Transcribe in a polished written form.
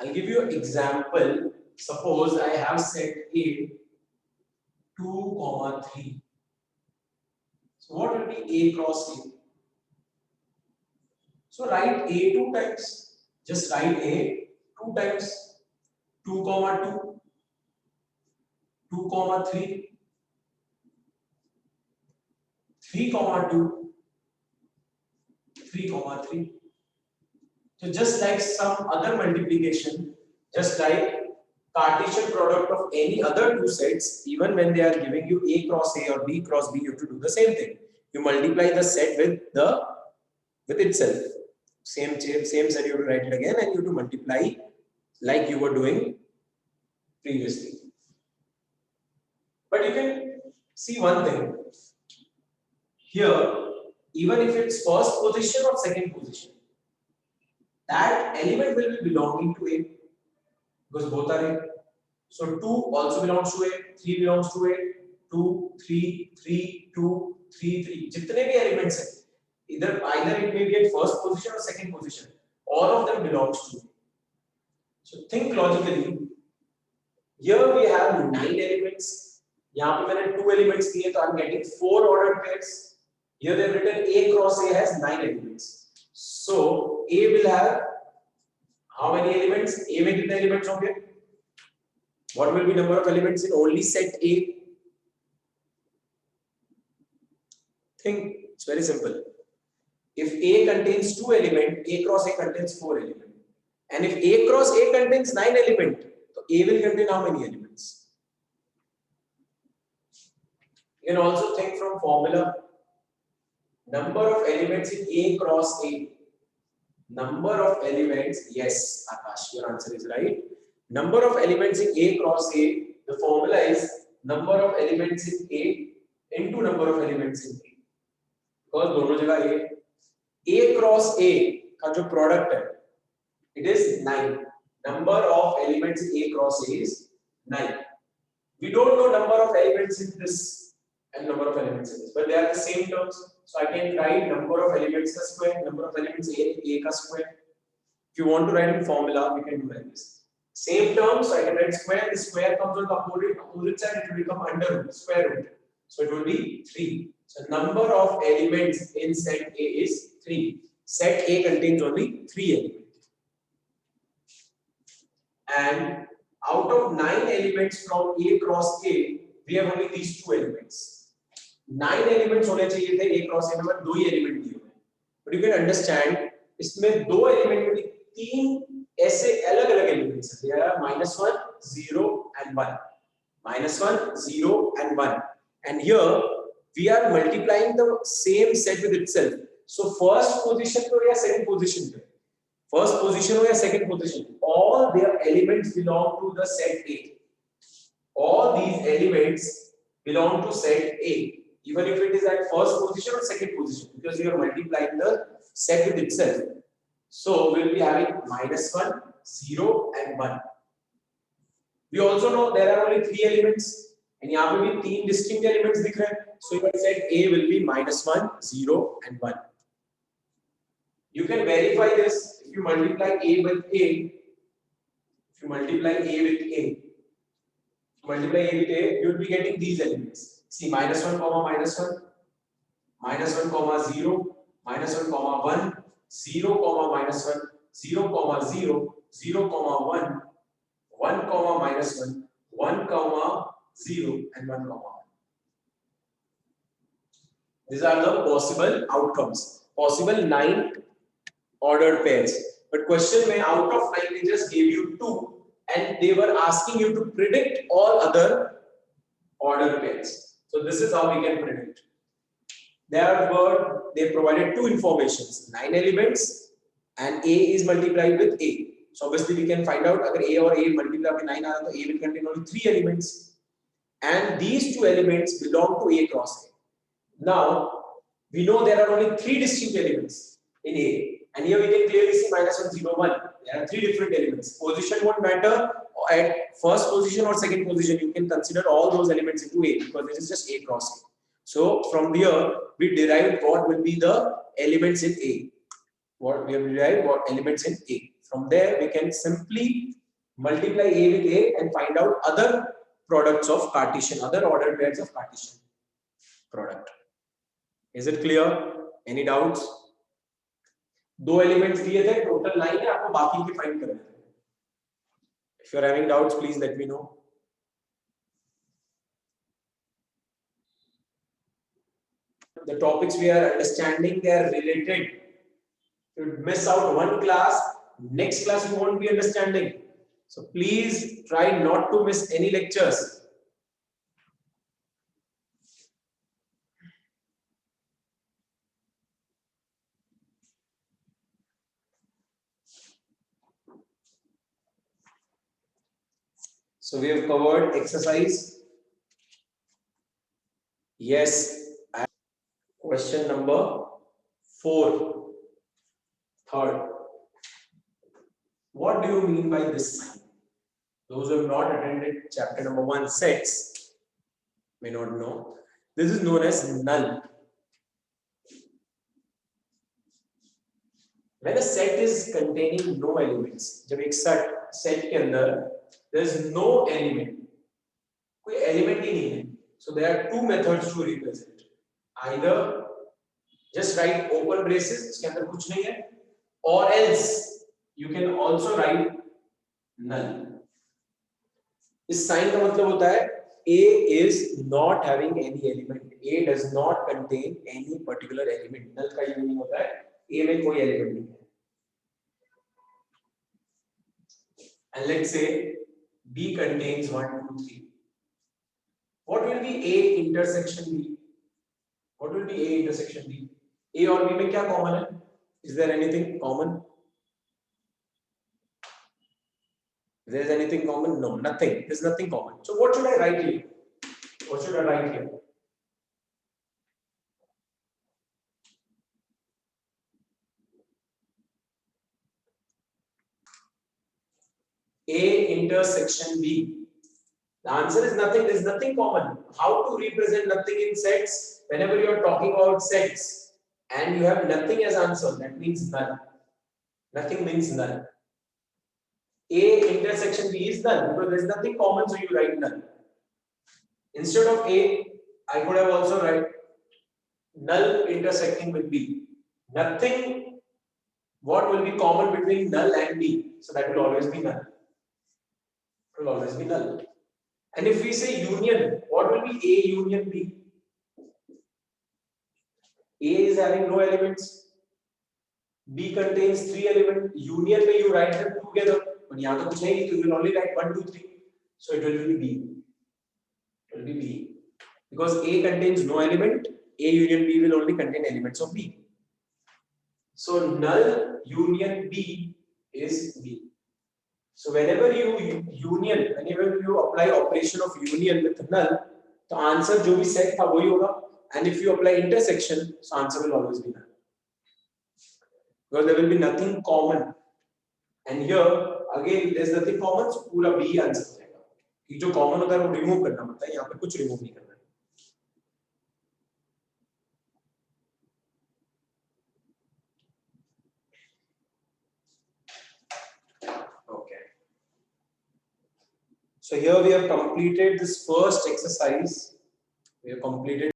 I'll give you an example. Suppose I have set A 2, 3. So what will be A cross A? So write A 2 times. Just write A 2 times. 2, 2, 2, 3, 3, 2, 3, 3. So just like some other multiplication, just like Cartesian product of any other two sets, even when they are giving you A cross A or B cross B, you have to do the same thing. You multiply the set with itself. Same set, you have to write it again and you have to multiply like you were doing previously. But you can see one thing. Here, even if it's first position or second position, that element will be belonging to A because both are A. So 2 also belongs to A, 3 belongs to A, 2, 3, 3, 2, 3, 3. जितने भी elements हैं, either it may be at first position or second position, all of them belongs to A. So think logically. Here we have 9 elements. यहाँ पे मैंने 2 elements दिए, तो I'm getting 4 ordered pairs. Here they have written A cross A has 9 elements. So A will have how many elements? A में कितने elements होंगे? What will be number of elements in only set A? Think, it's very simple. If A contains 2 elements, A cross A contains 4 elements. And if A cross A contains 9 elements, so A will contain how many elements? You can also think from formula. Number of elements in A cross A. Number of elements, yes, Akash, your answer is right. Number of elements in A cross A, the formula is number of elements in A into number of elements in A. Because दोनों जगह A cross A का जो product है, it is 9. Number of elements in A cross A is 9. We don't know number of elements in this and number of elements in this, but they are the same terms. So I can write number of elements ka square, number of elements A ka square. If you want to write in formula, we can do like this. Same terms, so I can write square. The square comes on the opposite side, it will become under root, square root. So it will be 3. So number of elements in set A is 3. Set A contains only 3 elements. And out of 9 elements from A cross A, we have only these 2 elements. 9 elements होने चाहिए थे A cross A में 2 ही element दिए हुए हैं. But you can understand, इसमें 2 element में 3 ऐसे अलग-अलग elements हैं. There are -1, 0 and 1. -1, 0 and 1. And here we are multiplying the same set with itself. So first position पे या second position पे, first position or second position, all their elements belong to the set A. All these elements belong to set A. Even if it is at first position or second position, because you are multiplying the set with itself. So we will be having -1, 0 and 1. We also know there are only 3 elements and यहाँ पे भी 3 distinct elements दिख रहे हैं. So your set A will be -1, 0 and 1. You can verify this if you multiply A with A. If you multiply A with A, you will be getting these elements. See, -1, -1, -1, 0, -1, 1, 0, -1, 0, 0, 0, 1, 1, -1, 1, 0, and 1, 1. These are the possible outcomes. Possible 9 ordered pairs. But question में out of 9 they just gave you 2, and they were asking you to predict all other ordered pairs. So this is how we can predict. They provided 2 informations, 9 elements, and A is multiplied with A. So obviously we can find out अगर A और A multiply with 9 आ रहा तो A will contain only 3 elements, and these 2 elements belong to A cross A. Now we know there are only 3 distinct elements in A, and here we can clearly see -1, 0, 1. There are 3 different elements. Position won't matter. At first position or second position, you can consider all those elements into A because this is just A cross A. So from here, we derived what will be the elements in A. What we have derived what elements in A From there, we can simply multiply A with A and find out other products of Cartesian, other ordered pairs of Cartesian product. Is it clear? Any doubts? दो elements दिए थे, total 9 है, आपको बाकी के find करने थे. If you are having doubts, please let me know. The topics we are understanding, they are related. If you miss out one class, next class you won't be understanding. So please try not to miss any lectures. So we have covered exercise. Yes. Question number 4. Third. What do you mean by this sign? Those who have not attended chapter number 1 sets may not know. This is known as null. When a set is containing no elements, जब एक set के अंदर there is no element, कोई element ही नहीं है. So there are two methods to represent. Either just write open braces, इसके अंदर कुछ नहीं है, or else you can also write null. इस साइन का मतलब होता है A is not having any element. A does not contain any particular element. Null का ये मीनिंग होता है A में कोई element नहीं है. And let's say B contains 1, 2, 3. What will be A intersection B? What will be A intersection B? A और B में क्या common है? Is there anything common? If there is anything common? No, nothing. There is nothing common. So what should I write here? What should I write here? A intersection B. The answer is nothing. There is nothing common. How to represent nothing in sets? Whenever you are talking about sets and you have nothing as answer, that means none. Nothing means none. A intersection B is none because there is nothing common, so you write none. Instead of A, I could have also write null intersecting with B. Nothing. What will be common between null and B? So that will always be null. It will always be null. And if we say union, what will be A union B? A is having no elements. B contains 3 elements. Union में you write them together. But यहाँ तो कुछ नहीं, you will only write 1, 2, 3. So it will be B. It will be B. Because A contains no element, A union B will only contain elements of B. So null union B is B. So whenever you apply operation of union with null, the answer जो भी set था वही होगा. And if you apply intersection, so answer will always be null. Because there will be nothing common. And here again there is nothing common, so पूरा B answer हो जाएगा. ये जो common होता है वो remove करना पड़ता है, यहाँ पे कुछ remove नहीं करना. So here we have completed this first exercise. We have completed